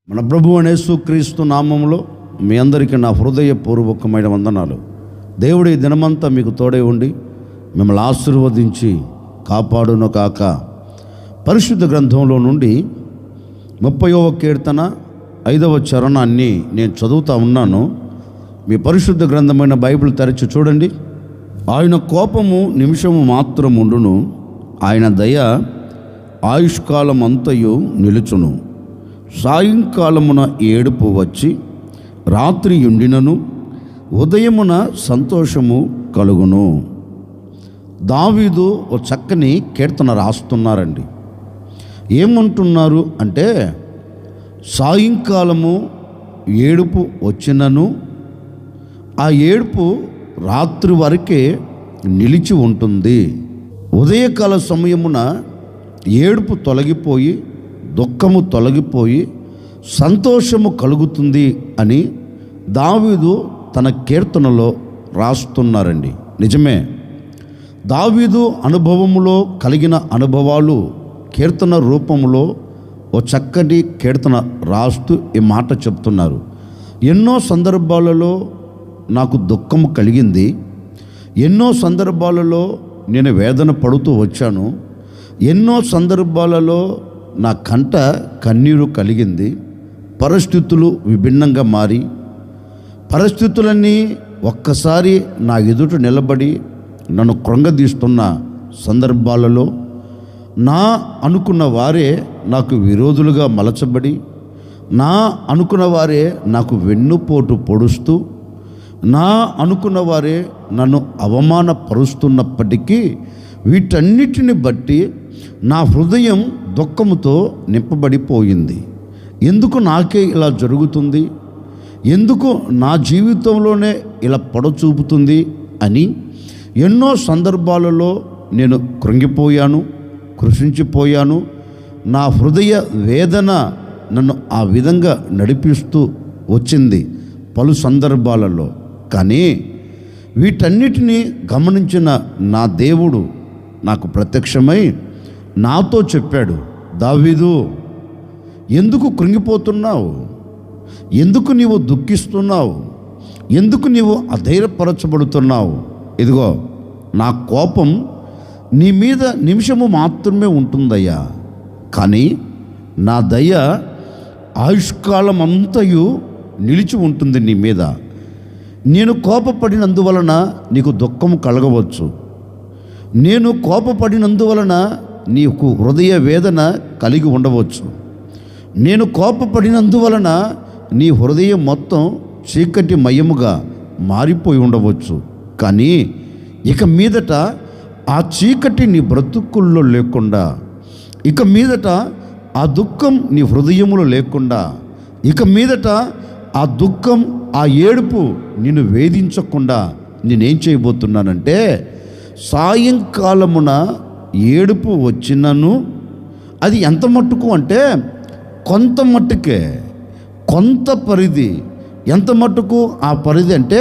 మన ప్రభు యేసుక్రీస్తు నామములో మీ అందరికీ నా హృదయపూర్వకమైన వందనాలు. దేవుడి దినమంతా మీకు తోడై ఉండి మిమ్మల్ని ఆశీర్వదించి కాపాడును కాక. పరిశుద్ధ గ్రంథంలో నుండి 30వ కీర్తన 5వ చరణాన్ని నేను చదువుతూ ఉన్నాను. మీ పరిశుద్ధ గ్రంథమైన బైబిల్ తెరచి చూడండి. ఆయన కోపము నిమిషము మాత్రం ఉండును, ఆయన దయ ఆయుష్కాలం అంతయు నిలుచును. సాయంకాలమున ఏడుపు వచ్చి రాత్రి ఉండినను ఉదయమున సంతోషము కలుగును. దావీదు ఒక చక్కని కీర్తన రాస్తున్నారండి. ఏమంటున్నారు అంటే, సాయంకాలము ఏడుపు వచ్చినను ఆ ఏడుపు రాత్రి వరకే నిలిచి ఉంటుంది. ఉదయకాల సమయమున ఏడుపు తొలగిపోయి దుఃఖము తొలగిపోయి సంతోషము కలుగుతుంది అని దావీదు తన కీర్తనలో రాస్తున్నారండి. నిజమే, దావీదు అనుభవములో కలిగిన అనుభవాలు కీర్తన రూపంలో ఓ చక్కటి కీర్తన రాస్తూ ఈ మాట చెప్తున్నారు. ఎన్నో సందర్భాలలో నాకు దుఃఖము కలిగింది, ఎన్నో సందర్భాలలో నేను వేదన పడుతూ వచ్చాను, ఎన్నో సందర్భాలలో నా కంట కన్నీరు కలిగింది. పరిస్థితులు విభిన్నంగా మారి పరిస్థితులన్నీ ఒక్కసారి నా ఎదుట నిలబడి నన్ను కృంగదీస్తున్న సందర్భాలలో నా అనుకున్న వారే నాకు విరోధులుగా మలచబడి, నా అనుకున్న వారే నాకు వెన్నుపోటు పొడుస్తూ, నా అనుకున్న వారే నన్ను అవమానపరుస్తున్నప్పటికీ వీటన్నిటిని బట్టి నా హృదయం దుఃఖముతో నింపబడిపోయింది. ఎందుకు నాకే ఇలా జరుగుతుంది, ఎందుకు నా జీవితంలోనే ఇలా పొడచూపుతుంది అని ఎన్నో సందర్భాలలో నేను కృంగిపోయాను, కృషించిపోయాను. నా హృదయ వేదన నన్ను ఆ విధంగా నడిపిస్తూ వచ్చింది పలు సందర్భాలలో. కానీ వీటన్నిటినీ గమనించిన నా దేవుడు నాకు ప్రత్యక్షమై నాతో చెప్పాడు, దావీదు, ఎందుకు కృంగిపోతున్నావు, ఎందుకు నీవు దుఃఖిస్తున్నావు, ఎందుకు నీవు అధైర్యపరచబడుతున్నావు? ఇదిగో, నా కోపం నీ మీద నిమిషము మాత్రమే ఉంటుందయ్యా, కానీ నా దయ ఆయుష్కాలం అంతయు నిలిచి ఉంటుంది నీ మీద. నేను కోపపడినందువలన నీకు దుఃఖము కలగవచ్చు, నేను కోపపడినందువలన నీకు హృదయ వేదన కలిగి ఉండవచ్చు, నేను కోపపడినందువలన నీ హృదయం మొత్తం చీకటి మయముగా మారిపోయి ఉండవచ్చు. కానీ ఇక మీదట ఆ చీకటి నీ బ్రతుకుల్లో లేకుండా, ఇక మీదట ఆ దుఃఖం నీ హృదయములో లేకుండా, ఇక మీదట ఆ దుఃఖం ఆ ఏడుపు నిన్ను వేధించకుండా నేనేం చేయబోతున్నానంటే, సాయంకాలమున ఏడుపు వచ్చినను అది ఎంత మట్టుకు అంటే కొంత మట్టుకే, కొంత పరిధి. ఎంత మట్టుకు ఆ పరిధి అంటే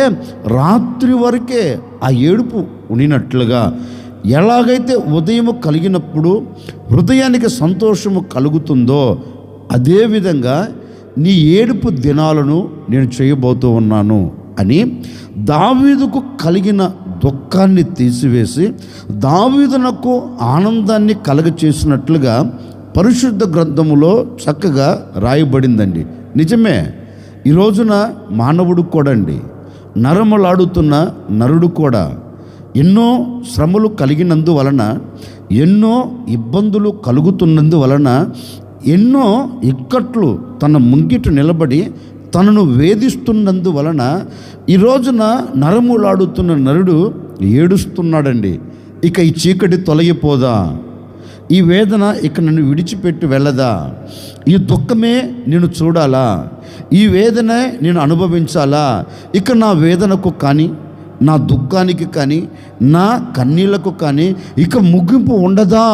రాత్రి వరకే ఆ ఏడుపు ఉండినట్లుగా. ఎలాగైతే ఉదయము కలిగినప్పుడు హృదయానికి సంతోషము కలుగుతుందో అదేవిధంగా నీ ఏడుపు దినాలను నేను చేయబోతూ ఉన్నాను అని దావీదుకు కలిగిన దుఃఖాన్ని తీసివేసి దావీదునకు ఆనందాన్ని కలగచేసినట్లుగా పరిశుద్ధ గ్రంథములో చక్కగా రాయబడిందండి. నిజమే, ఈ రోజున మానవుడు కూడా అండి, నరములాడుతున్న నరుడు కూడా ఎన్నో శ్రమలు కలిగినందువలన, ఎన్నో ఇబ్బందులు కలుగుతున్నందువలన, ఎన్నో ఇక్కట్లు తన ముంగిట నిలబడి తనను వేధిస్తున్నందువలన ఈ రోజున నరములాడుతున్న నరుడు ఏడుస్తున్నాడండి. ఇక ఈ చీకటి తొలగిపోదా, ఈ వేదన ఇక నన్ను విడిచిపెట్టి వెళ్ళదా, ఈ దుఃఖమే నేను చూడాలా, ఈ వేదనే నేను అనుభవించాలా, ఇక నా వేదనకు కానీ నా దుఃఖానికి కానీ నా కన్నీళ్లకు కానీ ఇక ముగింపు ఉండదా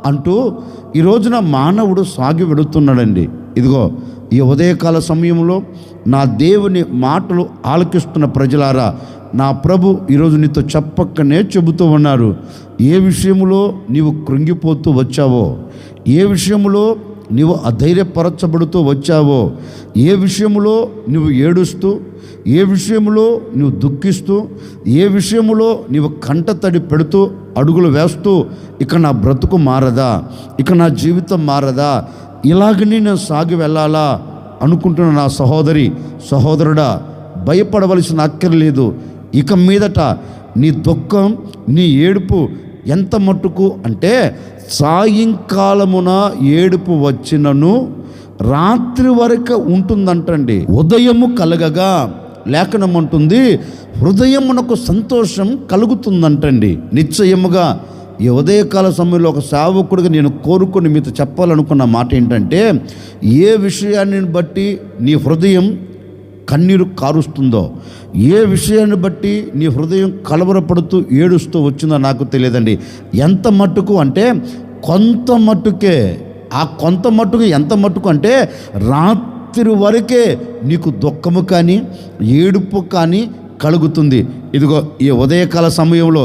అంటూ ఈ రోజున మానవుడు సాగి వెడుతున్నాడండి. ఇదిగో, ఈ ఉదయకాల సమయంలో నా దేవుని మాటలు ఆలకిస్తున్న ప్రజలారా, నా ప్రభు ఈరోజు నీతో చెప్పక్కనే చెబుతూ ఉన్నారు. ఏ విషయంలో నీవు కృంగిపోతూ వచ్చావో, ఏ విషయంలో నీవు అధైర్యపరచబడుతూ వచ్చావో, ఏ విషయంలో నువ్వు ఏడుస్తూ, ఏ విషయంలో నువ్వు దుఃఖిస్తూ, ఏ విషయంలో నీవు కంటతడి పెడుతూ అడుగులు వేస్తూ, ఇక నా బ్రతుకు మారదా, ఇక నా జీవితం మారదా, ఇలాగని నేను సాగి వెళ్ళాలా అనుకుంటున్న నా సహోదరి సహోదరుడా, భయపడవలసిన అక్కర్లేదు. ఇక మీదట నీ దుఃఖం, నీ ఏడుపు ఎంత మట్టుకు అంటే, సాయంకాలమున ఏడుపు వచ్చినను రాత్రి వరకు ఉంటుందంటండి. ఉదయము కలగగా లేఖనం అంటుంది, హృదయమునకు సంతోషం కలుగుతుందంటండి. నిశ్చయముగా ఈ ఉదయకాల సమయంలో ఒక సేవకుడిగా నేను కోరుకొని మీతో చెప్పాలనుకున్న మాట ఏంటంటే, ఏ విషయాన్ని బట్టి నీ హృదయం కన్నీరు కారుస్తుందో, ఏ విషయాన్ని బట్టి నీ హృదయం కలవరపడుతూ ఏడుస్తూ వచ్చిందో నాకు తెలియదండి. ఎంత మట్టుకు అంటే కొంత మట్టుకే. ఆ కొంత మట్టుకు ఎంత మట్టుకు అంటే, రాత్రి వరకే నీకు దుఃఖము కానీ ఏడుపు కానీ కలుగుతుంది. ఇదిగో ఈ ఉదయకాల సమయంలో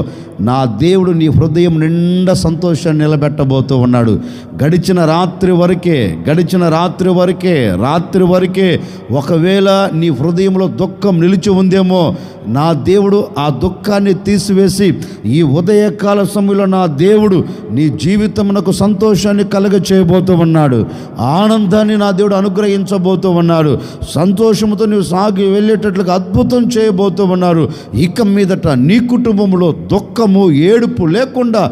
నా దేవుడు నీ హృదయం నిండా సంతోషాన్ని నిలబెట్టబోతూ ఉన్నాడు. గడిచిన రాత్రి వరకే ఒకవేళ నీ హృదయంలో దుఃఖం నిలిచి ఉందేమో, నా దేవుడు ఆ దుఃఖాన్ని తీసివేసి ఈ ఉదయకాల సమయంలో నా దేవుడు నీ జీవితమునకు సంతోషాన్ని కలగ చేయబోతూ ఉన్నాడు. ఆనందాన్ని నా దేవుడు అనుగ్రహించబోతూ ఉన్నాడు. సంతోషంతో నీవు సాగి వెళ్ళేటట్లుగా అద్భుతం చేయబోతూ ఉన్నారు. ఇక మీదట నీ కుటుంబంలో దుఃఖము ఏడుపు లేకుండా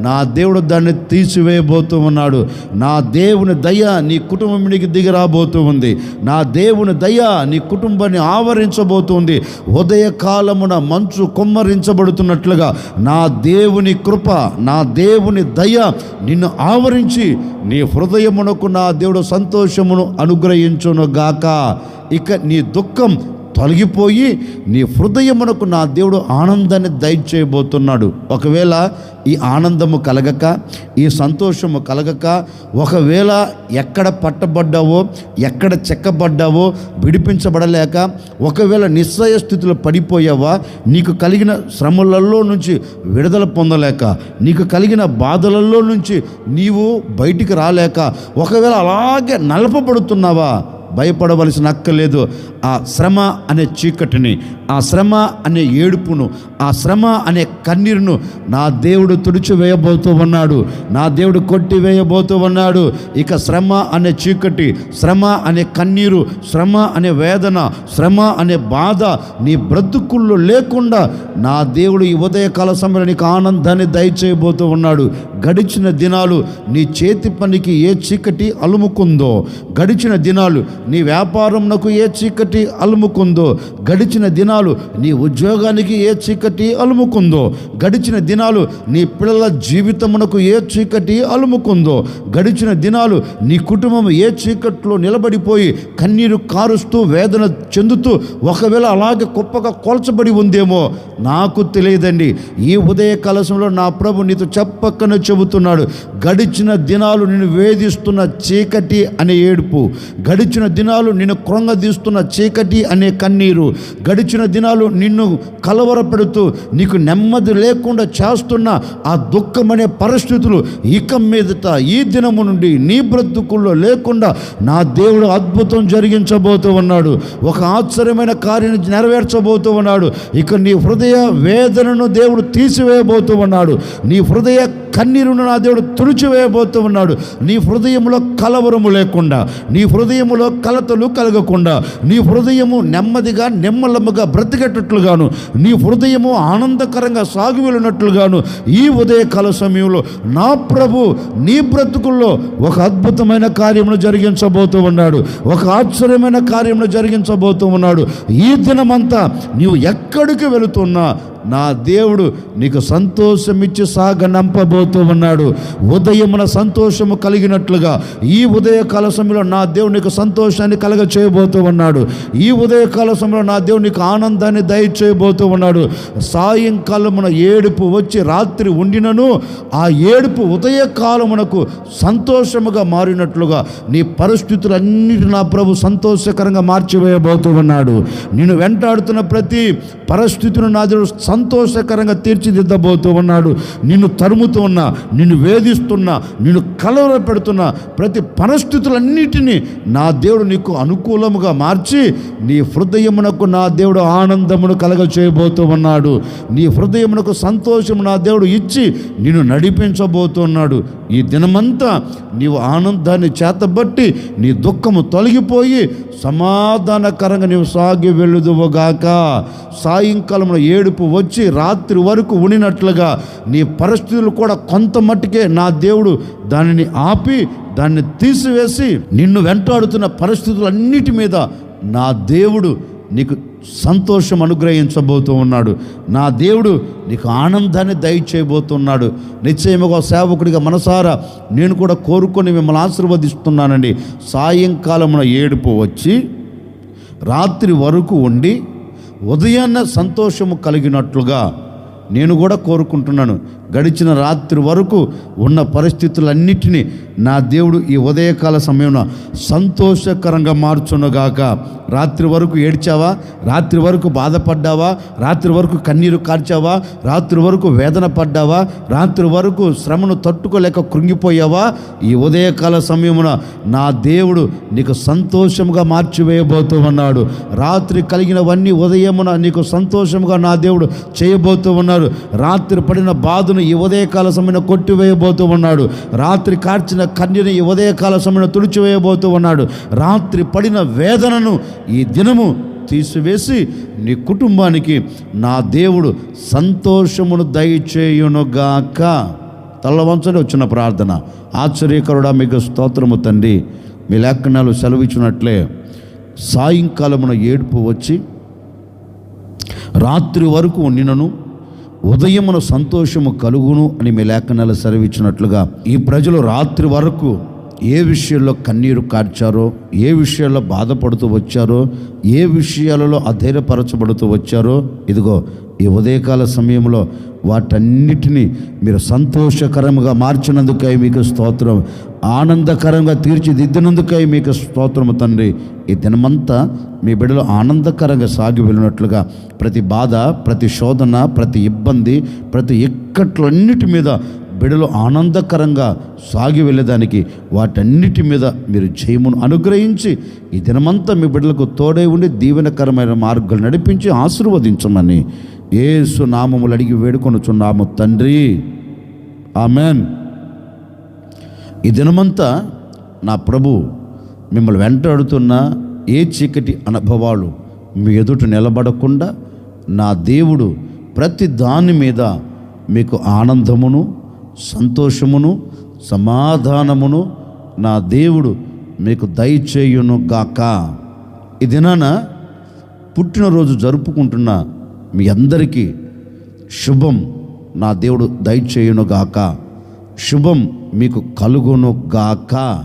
నా దేవుడు దాన్ని తీసివేయబోతూ ఉన్నాడు. నా దేవుని దయ నీ కుటుంబం మీదకి దిగి రాబోతూ ఉంది. నా దేవుని దయ నీ కుటుంబాన్ని ఆవరించబోతుంది. ఉదయకాలమున మంచు కుమ్మరించబడుతున్నట్లుగా నా దేవుని కృప, నా దేవుని దయ నిన్ను ఆవరించి నీ హృదయమునకు నా దేవుడు సంతోషమును అనుగ్రహించును గాక. ఇక నీ దుఃఖం తొలగిపోయి నీ హృదయమునకు నా దేవుడు ఆనందాన్ని దయచేయబోతున్నాడు. ఒకవేళ ఈ ఆనందము కలగక, ఈ సంతోషము కలగక, ఒకవేళ ఎక్కడ పట్టబడ్డావో, ఎక్కడ చెక్కబడ్డావో విడిపించబడలేక, ఒకవేళ నిశ్చయ స్థితిలో పడిపోయావా, నీకు కలిగిన శ్రమలలో నుంచి విడుదల పొందలేక, నీకు కలిగిన బాధలలో నుంచి నీవు బయటికి రాలేక, ఒకవేళ అలాగే నలపబడుతున్నావా, భయపడవలసిన అక్కర్లేదు. ఆ శ్రమ అనే చీకటిని, ఆ శ్రమ అనే ఏడుపును, ఆ శ్రమ అనే కన్నీరును నా దేవుడు తుడిచివేయబోతూ ఉన్నాడు. నా దేవుడు కొట్టివేయబోతూ ఉన్నాడు. ఇక శ్రమ అనే చీకటి, శ్రమ అనే కన్నీరు, శ్రమ అనే వేదన, శ్రమ అనే బాధ నీ బ్రతుకుల్లో లేకుండా నా దేవుడు ఈ ఉదయకాల సమయంలో నీకు ఆనందాన్ని దయచేయబోతూ ఉన్నాడు. గడిచిన దినాలు నీ చేతి పనికి ఏ చీకటి అలుముకుందో, గడిచిన దినాలు నీ వ్యాపారంకు ఏ చీకటి అలుముకుందో, గడిచిన దినాలు నీ ఉద్యోగానికి ఏ చీకటి అలుముకుందో, గడిచిన దినాలు నీ పిల్లల జీవితమునకు ఏ చీకటి అలుముకుందో, గడిచిన దినాలు నీ కుటుంబం ఏ చీకట్లో నిలబడిపోయి కన్నీరు కారుస్తూ వేదన చెందుతూ ఒకవేళ అలాగే గొప్పగా కోల్చబడి ఉందేమో నాకు తెలియదండి. ఈ ఉదయ కలశంలో నా ప్రభు నీతో చెప్పక్కనే చెబుతున్నాడు. గడిచిన దినాలు నిన్ను వేధిస్తున్న చీకటి అనే ఏడుపు, గడిచిన దినాలు నిన్ను కృంగదీస్తున్న చీకటి అనే కన్నీరు, గడిచిన దినాలు నిన్ను కలవరపెడుతూ నీకు నెమ్మది లేకుండా చేస్తున్న ఆ దుఃఖం అనే పరిస్థితులు ఇక మీదట ఈ దినము నుండి నీ బ్రతుకుల్లో లేకుండా నా దేవుడు అద్భుతం జరిగించబోతూ ఉన్నాడు. ఒక ఆశ్చర్యమైన కార్యాన్ని నెరవేర్చబోతూ ఉన్నాడు. ఇక నీ హృదయ వేదనను దేవుడు తీసివేయబోతూ ఉన్నాడు. నీ హృదయ కన్నీరును నా దేవుడు తుడిచివేయబోతూ ఉన్నాడు. నీ హృదయంలో కలవరము లేకుండా, నీ హృదయములో కలతలు కలగకుండా, నీ హృదయము నెమ్మదిగా నెమ్మలమ్మగా బ్రతికేటట్లుగాను, నీ హృదయము ఆనందకరంగా సాగి వెళ్ళినట్లుగాను ఈ ఉదయకాల సమయంలో నా ప్రభు నీ బ్రతుకుల్లో ఒక అద్భుతమైన కార్యమును జరిగించబోతూ ఉన్నాడు. ఒక ఆశ్చర్యమైన కార్యమును జరిగించబోతూ ఉన్నాడు. ఈ దినమంతా నీవు ఎక్కడికి వెళుతున్నా నా దేవుడు నీకు సంతోషం ఇచ్చి సాగనంపబోతూ ఉన్నాడు. ఉదయమున సంతోషము కలిగినట్లుగా ఈ ఉదయకాల సమయంలో నా దేవుడు నీకు సంతోషాన్ని కలగ చేయబోతూ ఉన్నాడు. ఈ ఉదయకాల సమయంలో నా దేవుడు నీకు ఆనందాన్ని దయచేయబోతూ ఉన్నాడు. సాయంకాలమున ఏడుపు వచ్చి రాత్రి ఉండినను ఆ ఏడుపు ఉదయకాలమునకు సంతోషముగా మారినట్లుగా నీ పరిస్థితులన్నిటి నా ప్రభు సంతోషకరంగా మార్చివేయబోతూ ఉన్నాడు. నేను వెంటాడుతున్న ప్రతి పరిస్థితిని నా దేవుడు సంతోషకరంగా తీర్చిదిద్దబోతూ ఉన్నాడు. నిన్ను తరుముతూ ఉన్నా, నిన్ను వేధిస్తున్నా, నిన్ను కలవర పెడుతున్న ప్రతి పరిస్థితులన్నిటినీ నా దేవుడు నీకు అనుకూలముగా మార్చి నీ హృదయమునకు నా దేవుడు ఆనందమును కలగ చేయబోతూ ఉన్నాడు. నీ హృదయమునకు సంతోషము నా దేవుడు ఇచ్చి నిన్ను నడిపించబోతున్నాడు. ఈ దినమంతా నీవు ఆనందాన్ని చేతబట్టి నీ దుఃఖము తొలగిపోయి సమాధానకరంగా నీవు సాగి వెళ్ళుదువుగాక. సాయంకాలంలో ఏడుపు వచ్చి రాత్రి వరకు ఉండినట్లుగా నీ పరిస్థితులు కూడా కొంత మట్టుకే నా దేవుడు దానిని ఆపి దాన్ని తీసివేసి నిన్ను వెంటాడుతున్న పరిస్థితులన్నిటి మీద నా దేవుడు నీకు సంతోషం అనుగ్రహించబోతూ ఉన్నాడు. నా దేవుడు నీకు ఆనందాన్ని దయచేయబోతున్నాడు. నిశ్చయముగా సేవకుడిగా మనసారా నేను కూడా కోరుకొని మిమ్మల్ని ఆశీర్వదిస్తున్నానండి. సాయంకాలమున ఏడుపు వచ్చి రాత్రి వరకు ఉండి ఉదయాన్న సంతోషము కలిగినట్లుగా నేను కూడా కోరుకుంటున్నాను. గడిచిన రాత్రి వరకు ఉన్న పరిస్థితులన్నిటినీ నా దేవుడు ఈ ఉదయకాల సమయంలో సంతోషకరంగా మార్చునుగాక. రాత్రి వరకు ఏడ్చావా, రాత్రి వరకు బాధపడ్డావా, రాత్రి వరకు కన్నీరు కార్చావా, రాత్రి వరకు వేదన పడ్డావా, రాత్రి వరకు శ్రమను తట్టుకోలేక కృంగిపోయావా, ఈ ఉదయకాల సమయమున నా దేవుడు నీకు సంతోషంగా మార్చివేయబోతూ ఉన్నాడు. రాత్రి కలిగినవన్నీ ఉదయమున నీకు సంతోషంగా నా దేవుడు చేయబోతూ ఉన్నాడు. రాత్రి పడిన బాధను ఈ ఉదయకాల సమయంలో కొట్టివేయబోతూ ఉన్నాడు. రాత్రి కార్చిన కన్నీరుని ఈ ఉదయకాల సమయంలో తుడిచివేయబోతూ ఉన్నాడు. రాత్రి పడిన వేదనను ఈ దినము తీసివేసి నీ కుటుంబానికి నా దేవుడు సంతోషమును దయచేయునుగాక. తల్లవంచని వచ్చిన ప్రార్థన. ఆశ్చర్యకరుడా మీకు స్తోత్రము తండ్రి. మీ లేఖనాలు సెలవిచ్చినట్లే సాయంకాలమున ఏడుపు వచ్చి రాత్రి వరకు ఉండినను ఉదయమున సంతోషము కలుగును అని మీ లేఖనాలు సెలవిచ్చినట్లుగా ఈ ప్రజలు రాత్రి వరకు ఏ విషయాల్లో కన్నీరు కార్చారో, ఏ విషయాల్లో బాధపడుతూ వచ్చారో, ఏ విషయాలలో అధైర్యపరచబడుతూ వచ్చారో, ఇదిగో ఈ ఉదయకాల సమయంలో వాటన్నిటినీ మీరు సంతోషకరంగా మార్చినందుకై మీకు స్తోత్రం. ఆనందకరంగా తీర్చిదిద్దినందుకై మీకు స్తోత్రము తండ్రి. ఈ దినమంతా మీ బిడ్డలు ఆనందకరంగా సాగి వెళ్ళినట్లుగా ప్రతి బాధ, ప్రతి శోధన, ప్రతి ఇబ్బంది, ప్రతి ఇక్కట్లన్నిటి మీద బిడ్డలు ఆనందకరంగా సాగి వెళ్ళేదానికి వాటన్నిటి మీద మీరు జయమును అనుగ్రహించి ఈ దినమంతా మీ బిడ్డలకు తోడై ఉండి దీవెనకరమైన మార్గాలు నడిపించి ఆశీర్వదించమని యేసు నామములు అడిగి వేడుకొనుచున్నాము తండ్రి. ఆమెన్. ఈ దినమంతా నా ప్రభు మిమ్మల్ని వెంటాడుతున్న ఏ చీకటి అనుభవాలు మీ ఎదుట నిలబడకుండా నా దేవుడు ప్రతి దాని మీద మీకు ఆనందమును, సంతోషమును, సమాధానమును నా దేవుడు మీకు దయచేయును గాక. ఈ దినాన పుట్టినరోజు జరుపుకుంటున్న మీ అందరికీ శుభం నా దేవుడు దయచేయును గాక. శుభం మీకు కలుగును గాక.